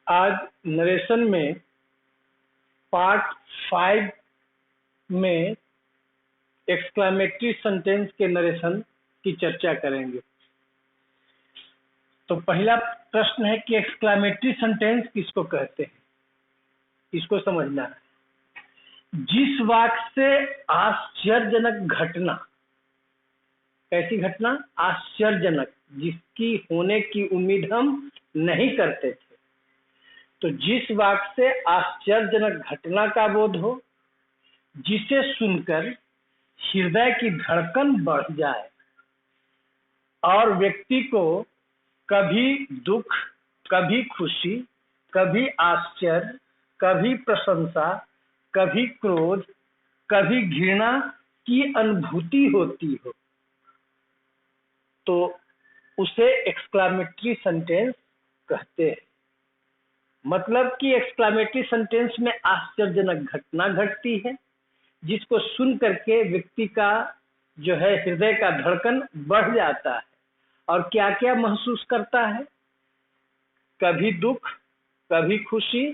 आज नरेशन में पार्ट 5 में एक्सक्लेमेटरी सेंटेंस के नरेशन की चर्चा करेंगे। तो पहला प्रश्न है कि एक्सक्लेमेटरी सेंटेंस किसको कहते हैं, इसको समझना है। जिस वाक्य से आश्चर्यजनक घटना, कैसी घटना? आश्चर्यजनक, जिसकी होने की उम्मीद हम नहीं करते थे। तो जिस वाक्य से आश्चर्यजनक घटना का बोध हो, जिसे सुनकर हृदय की धड़कन बढ़ जाए और व्यक्ति को कभी दुख, कभी खुशी, कभी आश्चर्य, कभी प्रशंसा, कभी क्रोध, कभी घृणा की अनुभूति होती हो, तो उसे एक्सक्लेमेटरी सेंटेंस कहते हैं। मतलब कि एक्सक्लेमेटरी सेंटेंस में आश्चर्यजनक घटना घटती है, जिसको सुन करके व्यक्ति का जो है हृदय का धड़कन बढ़ जाता है और क्या क्या महसूस करता है, कभी दुख, कभी खुशी,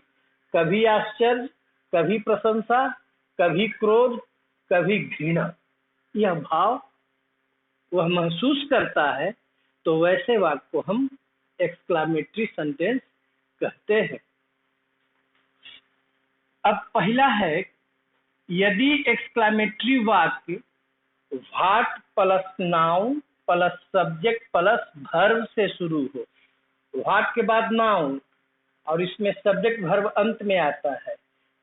कभी आश्चर्य, कभी प्रशंसा, कभी क्रोध, कभी घृणा, यह भाव वह महसूस करता है। तो वैसे वाक्य को हम एक्सक्लेमेटरी सेंटेंस कहते हैं। अब पहला है, यदि एक्सक्लेमेटरी वाक्य what plus noun plus subject plus verb से शुरू हो, व्हाट के बाद नाउन और इसमें सब्जेक्ट वर्ब अंत में आता है,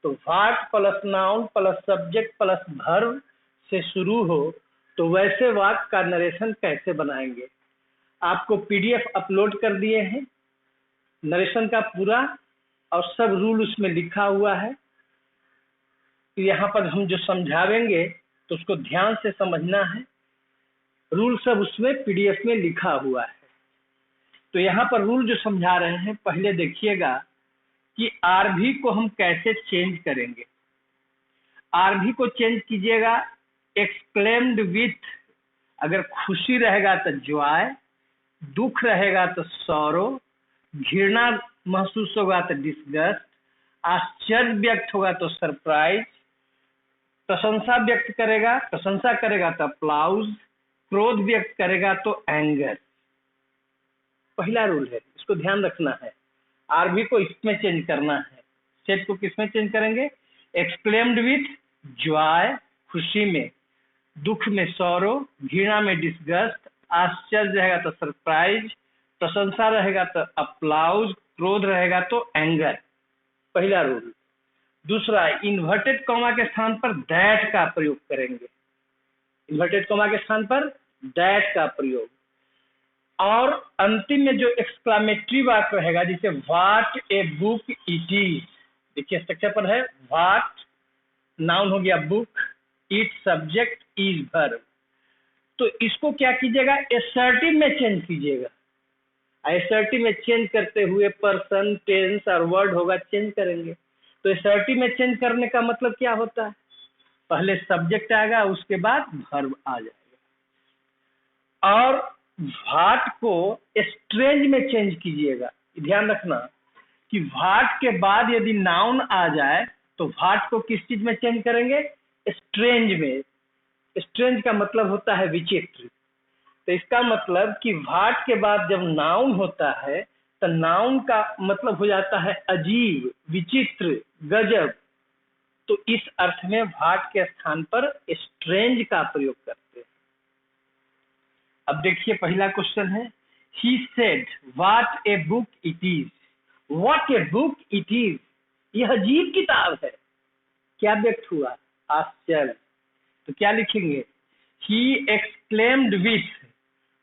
तो what plus noun plus subject plus verb से शुरू हो, तो वैसे वाक्य का नरेशन कैसे बनाएंगे। आपको पीडीएफ अपलोड कर दिए हैं नरेशन का पूरा, और सब रूल उसमें लिखा हुआ है। यहाँ पर हम जो समझावेंगे तो उसको ध्यान से समझना है, रूल सब उसमें पीडीएफ में लिखा हुआ है। तो यहाँ पर रूल जो समझा रहे हैं, पहले देखिएगा कि आरभी को हम कैसे चेंज करेंगे। आरभी को चेंज कीजिएगा एक्सक्लेम्ड विथ, अगर खुशी रहेगा तो जॉय, दुख रहेगा तो सौरो, घृणा महसूस होगा तो डिसगस्ट, आश्चर्य व्यक्त होगा तो सरप्राइज, प्रशंसा करेगा तो अप्लाउज, क्रोध व्यक्त करेगा तो एंगर। पहला रूल है, इसको ध्यान रखना है। आरबी को इसमें चेंज करना है। सेट को किसमें चेंज करेंगे? एक्सक्लेम्ड विथ जॉय, खुशी में, दुख में सौरो, घृणा में डिसगस्ट, आश्चर्य रहेगा तो सरप्राइज, प्रशंसा रहेगा तो अप्लाउज, क्रोध रहेगा तो एंगर। पहला रूल। दूसरा, इन्वर्टेड कॉमा के स्थान पर दैट का प्रयोग करेंगे। इन्वर्टेड कॉमा के स्थान पर दैट का प्रयोग। और अंतिम में जो एक्सक्लेमेटरी वाक्य रहेगा, जिसे what a book it is, देखिए स्ट्रक्चर पर है, व्हाट नाउन हो गया book, it subject, is verb. तो इसको क्या कीजिएगा, एसर्टिव में चेंज कीजिएगा। एसर्टिव में चेंज करते हुए पर्सन, टेंस और वर्ड होगा, चेंज करेंगे। तो एसर्टिव में चेंज करने का मतलब क्या होता है? पहले सब्जेक्ट आएगा, उसके बाद वर्ब आ जाएगा। और व्हाट को स्ट्रेंज में चेंज कीजिएगा। ध्यान रखना कि व्हाट के बाद यदि नाउन आ जाए तो व्हाट को किस चीज में चेंज करेंगे? स्ट्रेंज में। स्ट्रेंज का मतलब होता है विचित्र। तो इसका मतलब कि व्हाट के बाद जब नाउन होता है तो नाउन का मतलब हो जाता है अजीब, विचित्र, गजब। तो इस अर्थ में व्हाट के स्थान पर स्ट्रेंज का प्रयोग करते हैं। अब देखिए पहला क्वेश्चन है, he said what a book it is. What a book it is, यह अजीब किताब है। क्या व्यक्त हुआ? आश्चर्य। तो क्या लिखेंगे? ही एक्सक्लेम्ड विथ,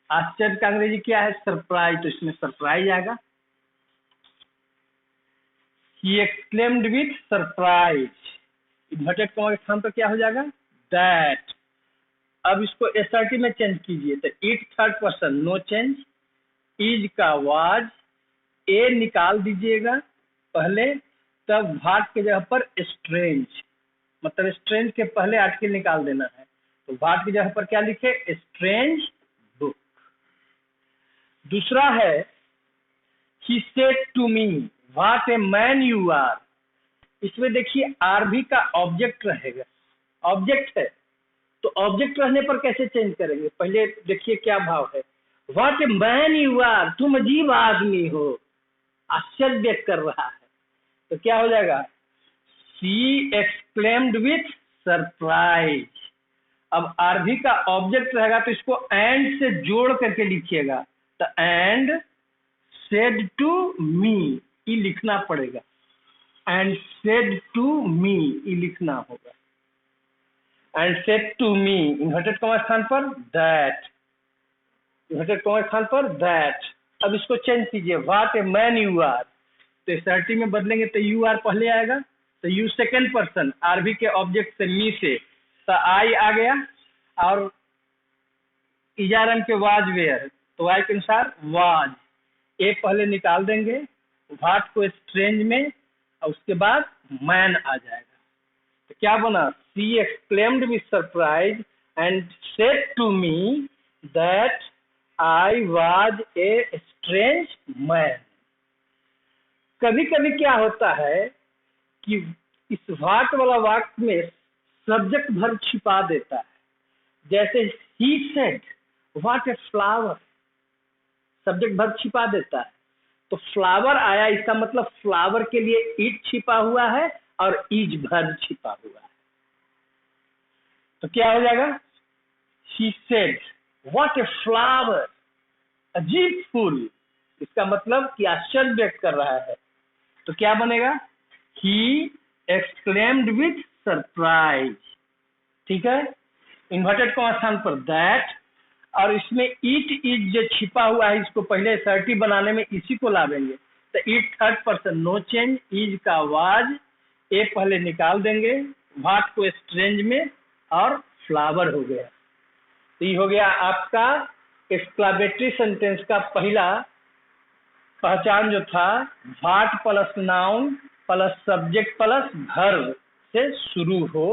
आश्चर्य का अंग्रेजी क्या है? सरप्राइज। तो इसमें सरप्राइज आएगा। ही exclaimed with surprise. Inverted comma के स्थान पर क्या हो जाएगा? दैट। अब इसको एसर्टिव में चेंज कीजिए, तो it third person, no change. Is का वाज, ए निकाल दीजिएगा पहले, तब व्हाट के जगह पर स्ट्रेंज, मतलब स्ट्रेंज के पहले आर्टिकल निकाल देना है। तो व्हाट की जगह पर क्या लिखे? Strange book. दूसरा है, he said to me what a man you are, इसमें देखिए आर भी का ऑब्जेक्ट रहेगा, ऑब्जेक्ट है तो ऑब्जेक्ट रहने पर कैसे चेंज करेंगे, पहले देखिए क्या भाव है, what a man you are, तुम अजीब आदमी हो, आश्चर्य व्यक्त कर रहा है, तो क्या हो जाएगा, शी एक्सक्लेम्ड विथ सरप्राइज। अब आरभी का ऑब्जेक्ट रहेगा तो इसको एंड से जोड़ करके लिखिएगा, तो एंड सेड टू मी, ये लिखना पड़ेगा, एंड सेड टू मी, ये लिखना होगा, and said to me inverted comma स्थान पर दैट, इन्वर्टेड कॉमा स्थान पर दैट। अब इसको चेंज कीजिए, what a man you are, तो एसआरटी में बदलेंगे तो यू आर पहले आएगा, तो यू सेकेंड पर्सन, आरबी के ऑब्जेक्ट से मी से, तो आई आ गया, और इजारम के वाज वेयर, तो आई के अनुसार वाज, ए पहले निकाल देंगे, व्हाट को स्ट्रेंज में, और उसके बाद मैन आ जाएगा, तो क्या बना, she exclaimed with surprise and said to me that I was a strange man. कभी कभी क्या होता है कि इस व्हाट वाला वाक्य में सब्जेक्ट वर्ब छिपा देता है, जैसे he said what a flower, subject verb छिपा देता है, तो फ्लावर आया, इसका मतलब फ्लावर के लिए इट छिपा हुआ है और इज वर्ब छिपा हुआ है, तो क्या हो जाएगा, he said what a flower, अजीब फूल, इसका मतलब कि आश्चर्य व्यक्त कर रहा है, तो क्या बनेगा, ही एक्सक्लेम्ड विथ सरप्राइज, ठीक है, इन्वर्टेड कॉमा स्थान पर दैट, और इसमें इट इज जो छिपा हुआ है इसको पहले एसर्टी बनाने में इसी को लावेंगे, तो it third person no change, is का वाज, ए पहले निकाल देंगे, व्हाट को स्ट्रेंज में, और फ्लावर हो गया, तो ये हो गया आपका एक्सक्लामेटरी सेंटेंस का पहला पहचान जो था, what plus noun plus subject plus verb से शुरू हो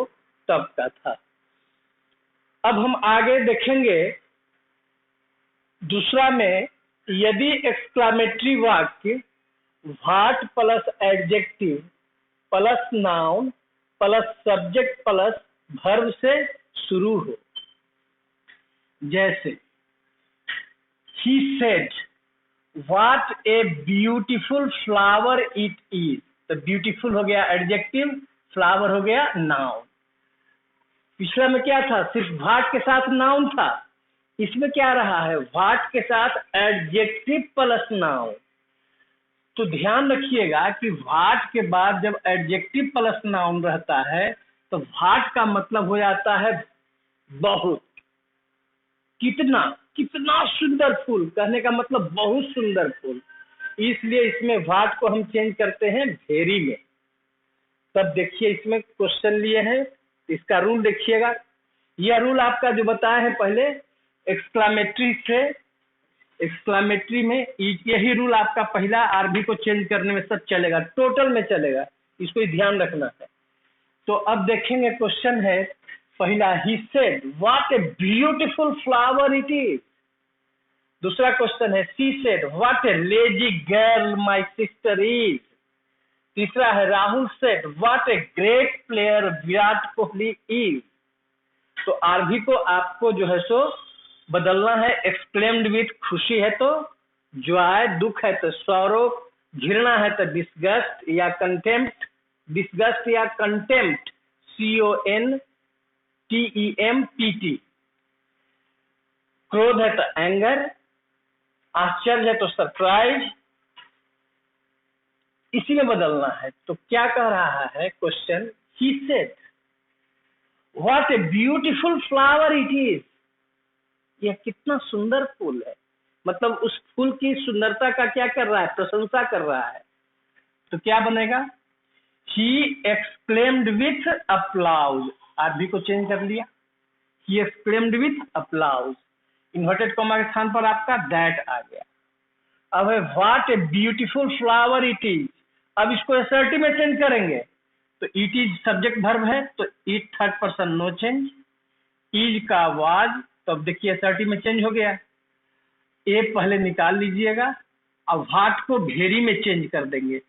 तब का था। अब हम आगे देखेंगे दूसरा में, यदि एक्सक्लामेटरी वाक्य what plus adjective plus noun plus subject plus verb से शुरू हो, जैसे he said what a beautiful flower it is, तो ब्यूटीफुल हो गया एडजेक्टिव, फ्लावर हो गया नाउन। पिछला में क्या था, सिर्फ व्हाट के साथ नाउन था, इसमें क्या रहा है, व्हाट के साथ एडजेक्टिव प्लस नाउन। तो ध्यान रखिएगा कि व्हाट के बाद जब एडजेक्टिव प्लस नाउन रहता है तो व्हाट का मतलब हो जाता है बहुत, कितना, कितना सुंदर फूल, कहने का मतलब बहुत सुंदर फूल, इसलिए इसमें व्हाट को हम चेंज करते हैं वेरी में। तब देखिए इसमें क्वेश्चन लिए हैं, इसका रूल देखिएगा, यह रूल आपका जो बताए हैं पहले एक्सक्लामेटरी से, एक्सक्लामेटरी में यही रूल आपका पहला आरबी को चेंज करने में सब चलेगा, टोटल में चलेगा, इसको ध्यान रखना है। तो अब देखेंगे क्वेश्चन है पहला, he said what a beautiful flower it is. दूसरा क्वेश्चन है, she said what a lazy girl my sister is. तीसरा है, Rahul said what a great player Virat Kohli is. तो आरबी को आपको जो है सो बदलना है, एक्सक्लेम्ड विथ खुशी है तो जॉय, दुख है तो सौरो, घृणा है तो डिस्गस्ट या कंटेम्प्ट, डिस्गस्ट या कंटेम्प्ट CONTEMPT, क्रोध है तो एंगर, आश्चर्य है तो सरप्राइज, इसी में बदलना है। तो क्या कह रहा है question, he said what a beautiful flower it is, यह कितना सुंदर फूल है, मतलब उस फूल की सुंदरता का क्या कर रहा है, प्रशंसा कर रहा है। तो क्या बनेगा, he exclaimed with applause, RB को चेंज कर लिया, he exclaimed with applause, inverted comma के स्थान पर आपका दैट आ गया। अब है what a beautiful flower it is, अब इसको एसर्टी में चेंज करेंगे, तो इट इज सब्जेक्ट वर्ब है तो it third person no change, is का वाज, तो अब देखिए एसर्टी में चेंज हो गया, ए पहले निकाल लीजिएगा और व्हाट को वेरी में चेंज कर देंगे,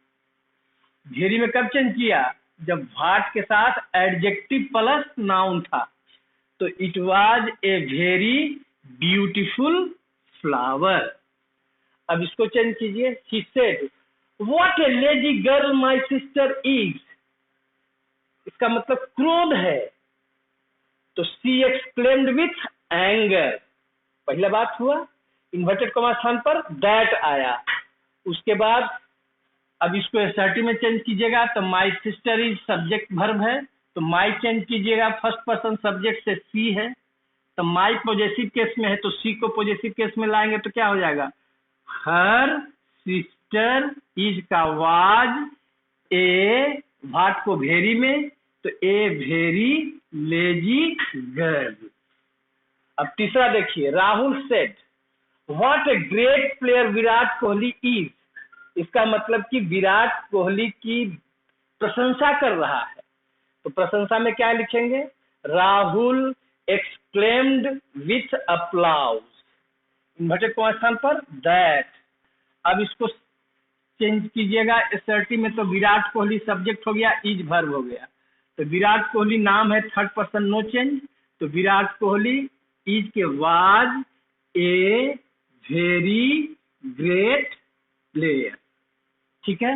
भेरी में कब चेंज किया? जब व्हाट के साथ एडजेक्टिव प्लस नाउन था। तो it was a very beautiful flower. अब इसको चेंज कीजिए, she said what a lazy girl my sister is. इसका मतलब क्रोध है। तो शी एक्सक्लेम्ड विथ एंगर। पहला बात हुआ, इन्वर्टेड कॉमा स्थान पर दैट आया। उसके बाद अब इसको एसर्टिव में चेंज कीजिएगा तो my sister is subject verb है, तो माय चेंज कीजिएगा फर्स्ट पर्सन सब्जेक्ट से सी है। तो माय पॉजेसिव केस में है तो सी को पॉजेसिव केस में लाएंगे तो क्या हो जाएगा? हर सिस्टर इज का वाज ए व्हाट को वेरी में, तो ए वेरी लेजी गर्ल। अब तीसरा देखिए, Rahul said what a great player Virat Kohli is. इसका मतलब कि विराट कोहली की प्रशंसा कर रहा है। तो प्रशंसा में क्या लिखेंगे? Rahul exclaimed with applause, inverted comma स्थान पर दैट। अब इसको चेंज कीजिएगा एसर्टिव में, तो विराट कोहली सब्जेक्ट हो गया, इज वर्ब हो गया। तो विराट कोहली नाम है, थर्ड पर्सन नो चेंज, तो विराट कोहली इज के was a very great player. ठीक है।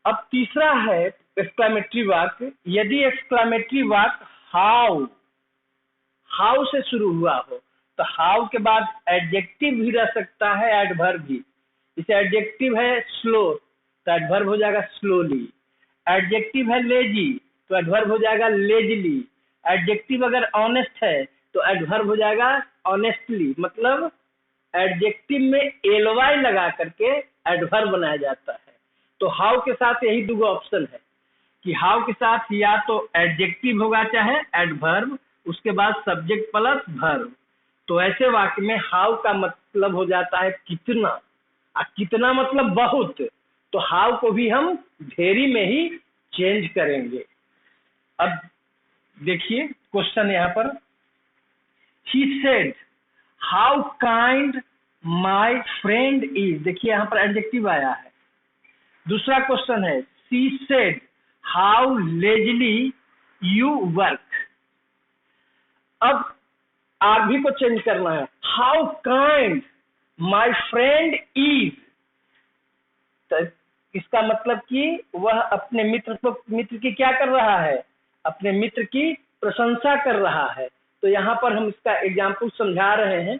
अब तीसरा है एक्सक्लेमेटरी वाक्य। यदि एक्सक्लेमेटरी वाक्य हाउ से शुरू हुआ हो तो हाउ के बाद एडजेक्टिव भी रह सकता है, एडवर्ब भी। इसे एडजेक्टिव है स्लो तो एडवर्ब हो जाएगा स्लोली। एडजेक्टिव है लेजी तो एडवर्ब हो जाएगा लेजली। एडजेक्टिव अगर ऑनेस्ट है तो एडवर्ब हो जाएगा ऑनेस्टली। मतलब एडजेक्टिव में एलवाई लगा करके एडवर्ब बनाया जाता है। तो हाउ के साथ यही दो ऑप्शन है कि हाउ के साथ या तो एडजेक्टिव होगा चाहे एडवर्ब, उसके बाद सब्जेक्ट प्लस वर्ब। तो ऐसे वाक्य में हाउ का मतलब हो जाता है कितना, और कितना मतलब बहुत। तो हाउ को भी हम वेरी में ही चेंज करेंगे। अब देखिए क्वेश्चन यहाँ पर, he said how kind my friend is. देखिए यहाँ पर एडजेक्टिव आया है। दूसरा क्वेश्चन है, she said how Leslie you work. अब आरबी को चेंज करना है, how kind my friend is. तो इसका मतलब कि वह अपने मित्र की क्या कर रहा है? अपने मित्र की प्रशंसा कर रहा है। तो यहाँ पर हम इसका एग्जाम्पल समझा रहे हैं।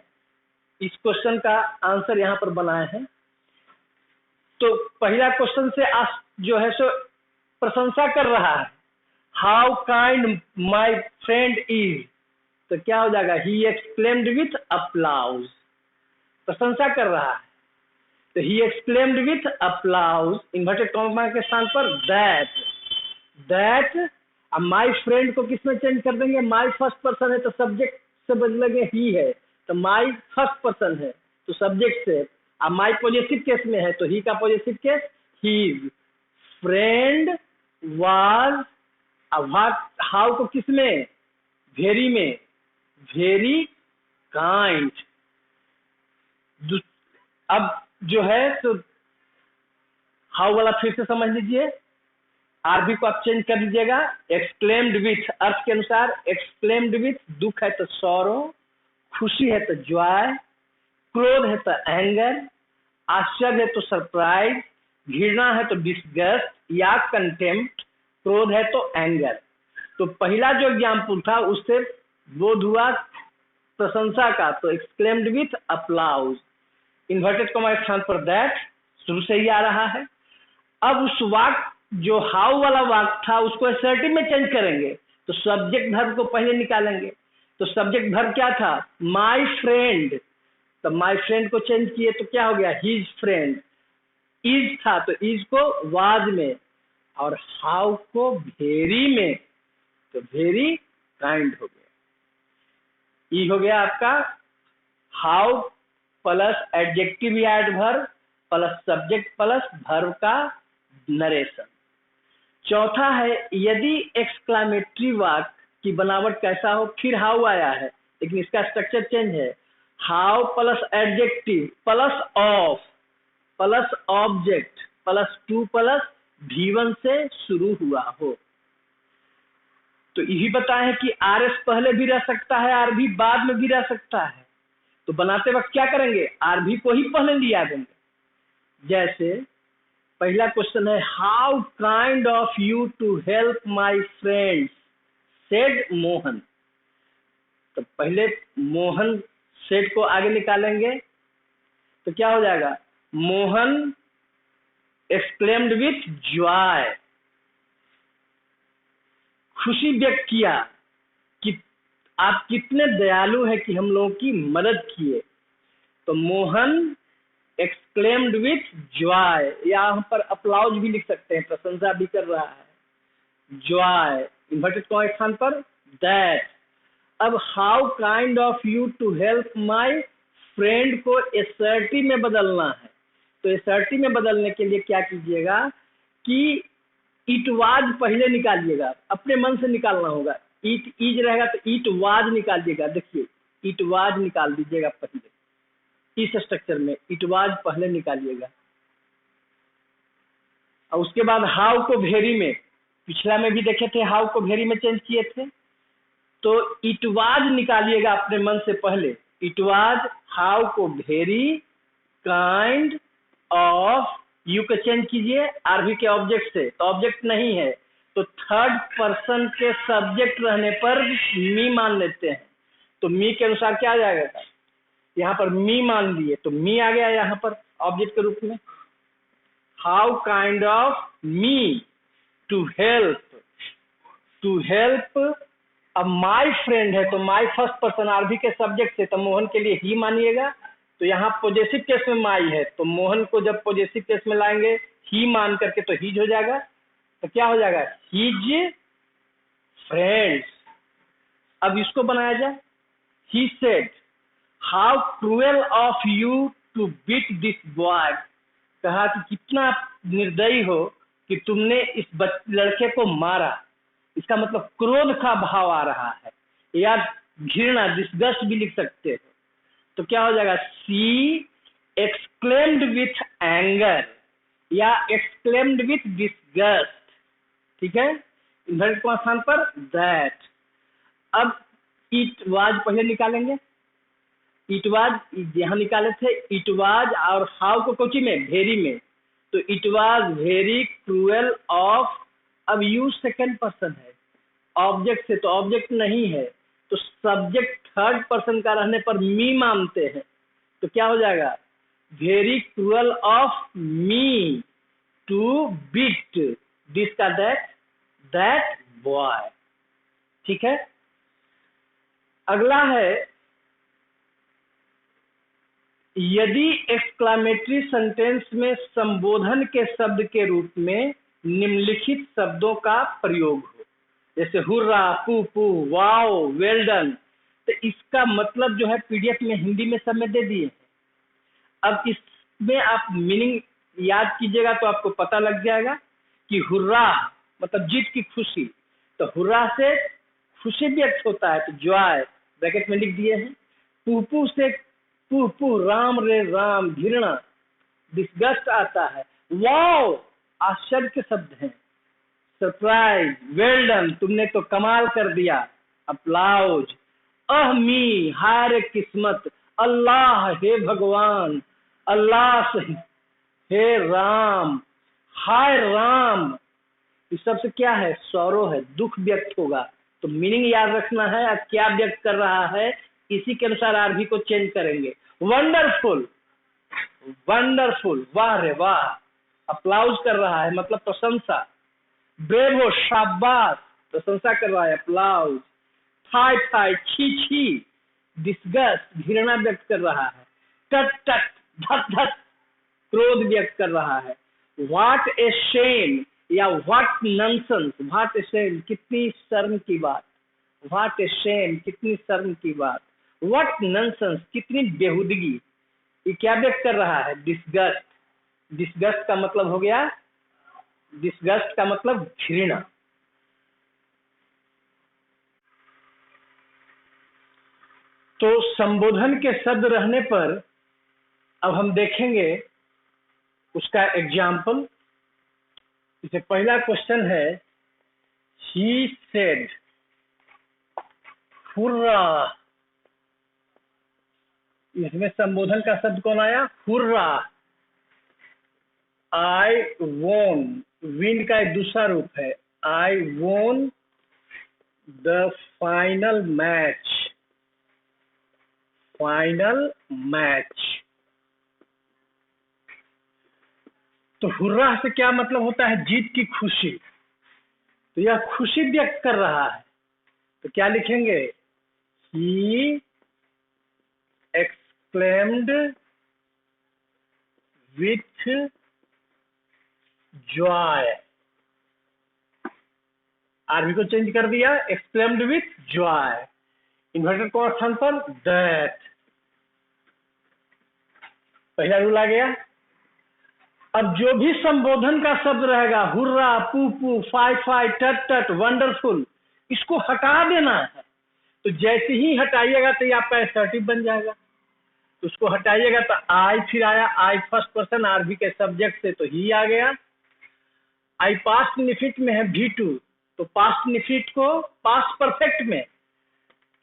इस क्वेश्चन का आंसर यहाँ पर बनाए हैं। तो पहला क्वेश्चन से जो है सो प्रशंसा कर रहा है, how kind my friend is. तो क्या हो जाएगा? He exclaimed with applause. प्रशंसा कर रहा है तो he exclaimed with applause, inverted comma के स्थान पर दैट। अब माई फ्रेंड को किसमें चेंज कर देंगे? माई फर्स्ट पर्सन है तो सब्जेक्ट से बदलेंगे ही है, तो माई फर्स्ट पर्सन है तो सब्जेक्ट से। अब माई पॉजिटिव केस में है तो ही का positive case his. Friend was, अब हाउ को किसमें? वेरी में, वेरी काइंड। अब जो है तो हाउ वाला फिर से समझ लीजिए। आरबी को आप चेंज कर दीजिएगा, एक्सक्लेम्ड विथ अर्थ के अनुसार। एक्सक्लेम्ड विथ दुख है तो सॉरो, खुशी है तो जॉय, क्रोध है तो एंगर, आश्चर्य है तो सरप्राइज, घृणा है तो डिसगस्ट या कंटेम्प्ट, क्रोध है तो एंगर। तो पहला जो एग्जाम्पल था उससे बोध हुआ प्रशंसा का, तो exclaimed with applause, inverted comma के स्थान पर दैट शुरू से ही आ रहा है। अब उस वाक्य जो हाउ वाला वाक्य था उसको असर्टिव में चेंज करेंगे तो सब्जेक्ट वर्ब को पहले निकालेंगे। तो सब्जेक्ट वर्ब क्या था? My friend. तो माय फ्रेंड को चेंज किए तो क्या हो गया? His friend. इज था तो इज को वाज में, और हाउ को वेरी में, तो वेरी काइंड हो गया। ई हो गया आपका हाउ प्लस एडजेक्टिव या adverb plus subject plus verb का नरेशन। चौथा है, यदि एक्सक्लेमेटरी वाक्य की बनावट कैसा हो, फिर हाउ आया है लेकिन इसका स्ट्रक्चर चेंज है। How plus adjective plus of plus object plus two plus V1 से शुरू हुआ हो। तो यही बताएं कि RS पहले भी रह सकता है, RV बाद में भी रह सकता है। तो बनाते वक्त क्या करेंगे, RV को ही पहले लिया देंगे। जैसे पहला क्वेश्चन है, how kind of you to help my friends said Mohan. तो पहले मोहन सेड को आगे निकालेंगे तो क्या हो जाएगा, मोहन एक्सक्लेम्ड विथ जॉय, खुशी व्यक्त किया कि आप कितने दयालु हैं कि हम लोगों की मदद किए। तो मोहन एक्सक्लेम्ड विथ जॉय, यहाँ पर अप्लाउज भी लिख सकते हैं, प्रशंसा भी कर रहा है। जॉय इन्वर्टेड कॉमा स्थान पर दैट। अब how kind of you to help my friend को एसर्टी में बदलना है। तो एसर्टी में बदलने के लिए क्या कीजिएगा कि इट वाज पहले निकालिएगा, अपने मन से निकालना होगा। इट इज रहेगा तो इट वाज निकालिएगा। देखिए इट वाज निकाल दीजिएगा पहले, इस स्ट्रक्चर में इट वाज पहले निकालिएगा। और उसके बाद हाउ को वेरी में, पिछला में भी देखे थे हाउ को वेरी में चेंज किए थे। तो इट वाज निकालिएगा अपने मन से पहले, इट वाज हाउ को वेरी काइंड ऑफ, यू को चेंज कीजिए आरवी के ऑब्जेक्ट से, तो ऑब्जेक्ट नहीं है तो थर्ड पर्सन के सब्जेक्ट रहने पर मी मान लेते हैं। तो मी के अनुसार क्या आ जाएगा, यहाँ पर मी मान लिए तो मी आ गया यहाँ पर ऑब्जेक्ट के रूप में। How kind of me to help, अब माई फ्रेंड है तो माई फर्स्ट पर्सन आरवी के सब्जेक्ट से, तो मोहन के लिए ही मानिएगा। तो यहाँ पॉजिटिव केस में माई है तो मोहन को जब पॉजिटिव केस में लाएंगे ही मान करके तो हीज हो जाएगा। तो क्या हो जाएगा, हीज फ्रेंड्स। अब इसको बनाया जाए, he said how cruel of you to beat this boy, कहा कि कितना निर्दयी हो कि तुमने इस लड़के को मारा। इसका मतलब क्रोध का भाव आ रहा है या घृणा, डिस्गस्ट भी लिख सकते हो। तो क्या हो जाएगा, सी एक्सक्लेम्ड विथ एंगर या एक्सक्लेम्ड विथ डिस्गस्ट, ठीक है, इन्वर्टेड कॉमा स्थान पर दैट। अब इट वाज पहले निकालेंगे, इट वाज यहाँ निकाले थे, इट वाज और हाउ को कोची में, वेरी में, तो it was very cruel of. अब यू सेकंड पर्सन है ऑब्जेक्ट से, तो ऑब्जेक्ट नहीं है तो सब्जेक्ट थर्ड पर्सन का रहने पर मी मानते हैं। तो क्या हो जाएगा, very cruel of me to beat this का दैट बॉय, ठीक है। अगला है, यदि एक्सक्लामेटरी सेंटेंस में संबोधन के शब्द के रूप में निम्नलिखित शब्दों का प्रयोग हो, जैसे हुर्रा, पू पू, वाओ, वेल डन, तो इसका मतलब जो है पीडीएफ में हिंदी में सब में दे दिए। अब इसमें आप मीनिंग याद कीजिएगा तो आपको पता लग जाएगा कि हुर्रा मतलब जीत की खुशी, तो हुर्रा से खुशी व्यक्त होता है तो जॉय ब्रैकेट में लिख दिए हैं। पूपू से पू राम रे राम, घृणा डिस्गस्ट आता है। वाओ आश्चर्य के शब्द हैं, सरप्राइज, वेल डन तुमने तो कमाल कर दिया, अप्लाउज। अहमी हाय किस्मत, अल्लाह हे भगवान, अल्लाह हे राम, हाय राम, इस सब से क्या है, सौरो है, दुख व्यक्त होगा। तो मीनिंग याद रखना है क्या व्यक्त कर रहा है, इसी के अनुसार आरवी को चेंज करेंगे। वंडरफुल, वंडरफुल, वाह रे वाह, अप्लाउज कर रहा है मतलब प्रशंसा। ब्रेवो शाबाश, प्रशंसा कर रहा है, अप्लाउज। थाई थाई, छी छी, डिस्गस्ट, घृणा व्यक्त कर रहा है। टट टट, धक धक, क्रोध व्यक्त कर रहा है। व्हाट ए शेम या what nonsense, what a shame कितनी शर्म की बात, व्हाट ए शेम कितनी शर्म की बात, व्हाट नॉनसेंस कितनी बेहुदगी, ये क्या व्यक्त कर रहा है, डिस्गस्ट। डिस्गस्ट का मतलब हो गया, डिस्गस्ट का मतलब घृणा। तो संबोधन के शब्द रहने पर अब हम देखेंगे उसका एग्जाम्पल। इसे पहला क्वेश्चन है, ही सेड, हुर्रा। इसमें संबोधन का शब्द कौन आया? हुर्रा। आई वोन, विन का एक दूसरा रूप है, I won the final match, final match. तो हुर्रा से क्या मतलब होता है? जीत की खुशी। तो यह खुशी व्यक्त कर रहा है, तो क्या लिखेंगे? He exclaimed with joy. RV को चेंज कर दिया, exclaimed with joy, inverted comma स्थान पर दैट। पहला रूल आ गया। अब जो भी संबोधन का शब्द रहेगा, हुर्रा, पू पू, फाई फाई, टट टट, वंडरफुल, इसको हटा देना है। तो जैसे ही हटाइएगा तो ये आपका असर्टिव बन जाएगा। तो उसको हटाइएगा तो आई फिर आया, आई फर्स्ट पर्सन आरबी के सब्जेक्ट से, तो ही आ गया। आई पास्ट निफिट में है V2, तो पास्ट निफिट को पास्ट परफेक्ट में,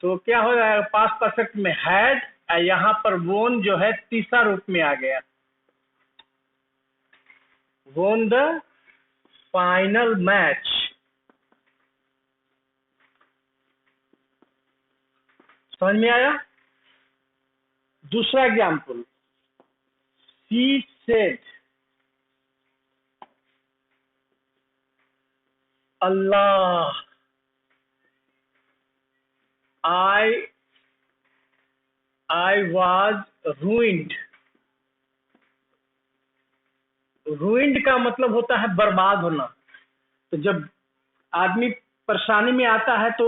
तो क्या हो जाएगा? पास्ट परफेक्ट में हैड, यहाँ पर वोन जो है तीसरा रूप में आ गया, वोन द फाइनल मैच। समझ में आया? दूसरा example, she said, Allah, I was ruined। ruined का मतलब होता है बर्बाद होना। तो जब आदमी परेशानी में आता है तो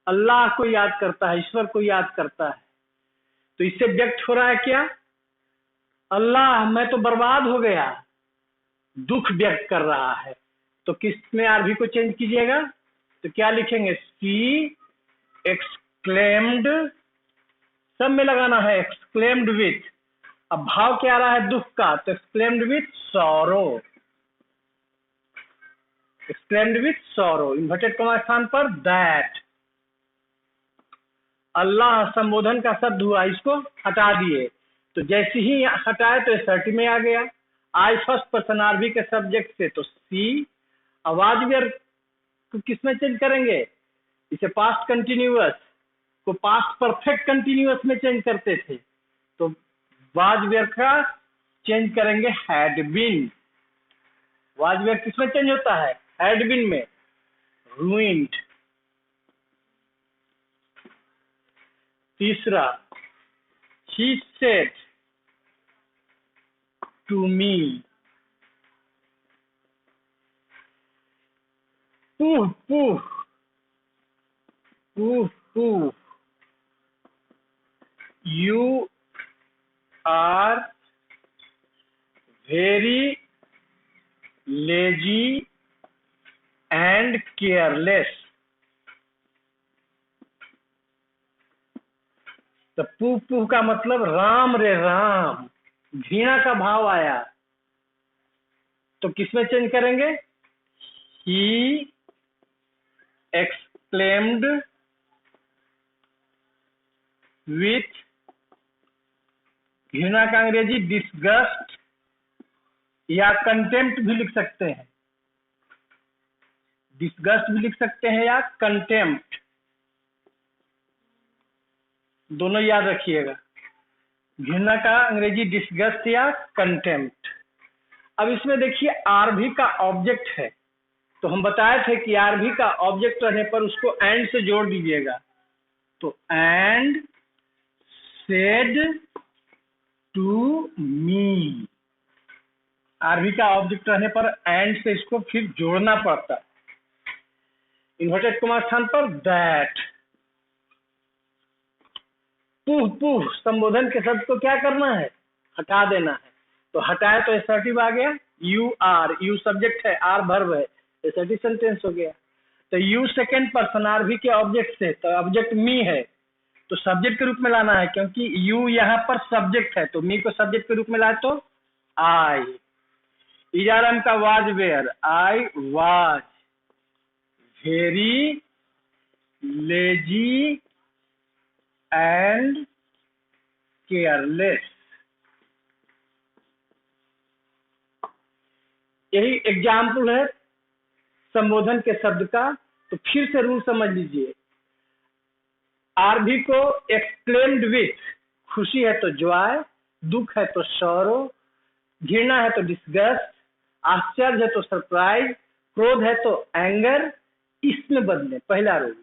अल्लाह को याद करता है, ईश्वर को याद करता है। तो इससे व्यक्त हो रहा है क्या? अल्लाह, मैं तो बर्बाद हो गया, दुख व्यक्त कर रहा है। तो किस में आरबी को चेंज कीजिएगा? तो क्या लिखेंगे? शी एक्सक्लेम्ड, सब में लगाना है एक्सक्लेम्ड विथ। अब भाव क्या आ रहा है? दुख का, तो exclaimed with sorrow, exclaimed with sorrow, inverted comma स्थान पर दैट। अल्लाह संबोधन का शब्द हुआ, इसको हटा दिए, तो जैसे ही हटाए तो असर्टिव में आ गया। आई फर्स्ट पर्सन आरबी के सब्जेक्ट से, तो सी। आवाज व्यर्थ को किसमें चेंज करेंगे? इसे पास्ट कंटिन्यूअस को पास्ट परफेक्ट कंटिन्यूअस में चेंज करते थे, तो वाज व्यर्थ का चेंज करेंगे हैड बीन। वाज व्यर्थ किसमें चेंज होता है? हैड बीन में, रूइंड। तीसरा, he said to me, pooh pooh, pooh pooh, you are very lazy and careless। तो पूह पूह का मतलब राम रे राम, घृणा का भाव आया, तो किसमें चेंज करेंगे? ही एक्सक्लेम्ड विथ, घृणा का अंग्रेजी डिसगस्ट या कंटेम्प्ट भी लिख सकते हैं, डिसगस्ट भी लिख सकते हैं या कंटेम्प्ट, दोनों याद रखिएगा। घृणा का अंग्रेजी डिसगस्ट या कंटेम्प्ट। अब इसमें देखिए आरबी का ऑब्जेक्ट है, तो हम बताए थे कि आरबी का ऑब्जेक्ट रहने पर उसको एंड से जोड़ दीजिएगा। तो and said to me, RV का ऑब्जेक्ट रहने पर एंड से इसको फिर जोड़ना पड़ता है, इन्वर्टेड कॉमा स्थान पर दैट। पूह पूह संबोधन के शब्द को क्या करना है? हटा देना है। तो हटाए तो असर्टिव आ गया, यू आर, यू सब्जेक्ट है, आर वर्ब है, असर्टिव सेंटेंस हो गया। तो यू सेकेंड पर्सन आरबी के ऑब्जेक्ट से, तो ऑब्जेक्ट मी है, तो सब्जेक्ट के रूप में लाना है, क्योंकि यू यहाँ पर सब्जेक्ट है, तो मी को सब्जेक्ट के रूप में लाए तो आई। इजारम का was were, I was very lazy and careless. यही एग्जाम्पल है संबोधन के शब्द का। तो फिर से रूल समझ लीजिए। आरबी को एक्सक्लेम्ड विथ, खुशी है तो जॉय, दुख है तो सॉरो, घृणा है तो डिस्गस्ट, आश्चर्य है तो सरप्राइज, क्रोध है तो एंगर, इसमें बदले, पहला रूल।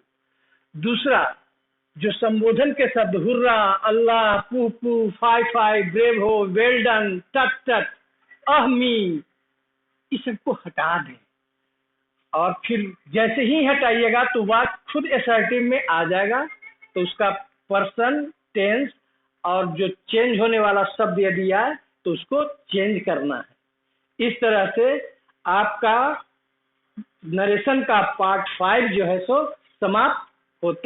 दूसरा, जो संबोधन के शब्द हुर्रा, अल्लाह, पू पू, फाई फाई, ब्रेव हो, वेल डन, टट टट, मी, इस सबको हटा दें। और फिर जैसे ही हटाइएगा तो बात खुद असर्टिव में आ जाएगा। तो उसका पर्सन, टेंस और जो चेंज होने वाला शब्द यदि आए तो उसको चेंज करना है। इस तरह से आपका नरेशन का पार्ट 5 जो है सो समाप्त होता है।